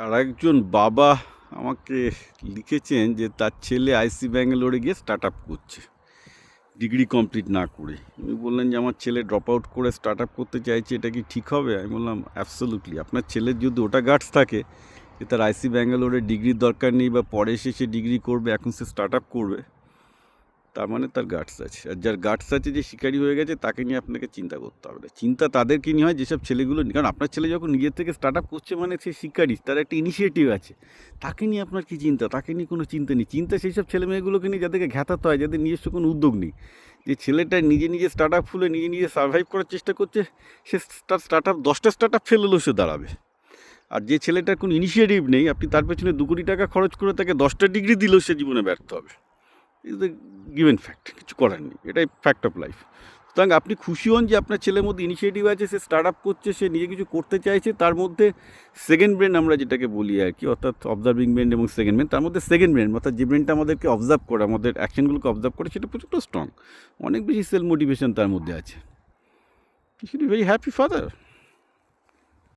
আর একজন বাবা আমাকে লিখেছেন যে তার ছেলে আইসি ব্যাঙ্গালোরে গিয়ে স্টার্ট আপ করছে ডিগ্রি কমপ্লিট না করে। উনি বললেন যে আমার ছেলে ড্রপ আউট করে স্টার্ট আপ করতে চাইছে, এটা কি ঠিক হবে? আমি বললাম অ্যাবসোলুটলি। আপনার ছেলের যদি ওটা গার্ডস থাকে যে তার আইসি ব্যাঙ্গালোরে ডিগ্রির দরকার নেই বা পরে এসে সে ডিগ্রি করবে, এখন সে স্টার্ট আপ করবে, তার মানে তার গার্ডস আছে। আর যার গার্ডস আছে, যে শিকারি হয়ে গেছে, তাকে নিয়ে আপনাকে চিন্তা করতে হবে না। চিন্তা তাদেরকে নিয়ে হয় যেসব ছেলেগুলো, কারণ আপনার ছেলে যখন নিজের থেকে স্টার্ট আপ করছে মানে সে শিকারি, তার একটা ইনিশিয়েটিভ আছে, তাকে নিয়ে আপনার কী চিন্তা? তাকে নিয়ে কোনো চিন্তা নেই। চিন্তা সেই সব ছেলে মেয়েগুলোকে নিয়ে যাদেরকে ঘাতাতে হয়, যাদের নিজস্ব কোনো উদ্যোগ নেই। যে ছেলেটা নিজে নিজে স্টার্ট আপ খুলে নিজে নিজে সার্ভাইভ করার চেষ্টা করছে, সে তার স্টার্ট আপ 10টা স্টার্ট আপ ফেল হলেও সে দাঁড়াবে। আর যে ছেলেটার কোনো ইনিশিয়েটিভ নেই, আপনি তার পেছনে 2 কোটি টাকা খরচ করে তাকে 10টা ডিগ্রি দিলেও সে জীবনে ব্যর্থ হবে। ইজ দ্য গিভেন ফ্যাক্ট, কিছু করার নেই, এটাই ফ্যাক্ট অফ লাইফ। সুতরাং আপনি খুশি হন যে আপনার ছেলের মধ্যে ইনিশিয়েটিভ আছে, সে স্টার্ট আপ করছে, সে নিজে কিছু করতে চাইছে। তার মধ্যে সেকেন্ড ব্রেন আমরা যেটাকে বলি আর কি, অর্থাৎ অবজার্ভিং ব্রেন এবং সেকেন্ড ব্রেন, তার মধ্যে সেকেন্ড ব্রেন অর্থাৎ যে ব্রেনটা আমাদেরকে অবজার্ভ করে, আমাদের অ্যাকশনগুলোকে অবজার্ভ করে, সেটা প্রচুর স্ট্রং। অনেক বেশি সেলফ মোটিভেশন তার মধ্যে আছে। He should be very happy father.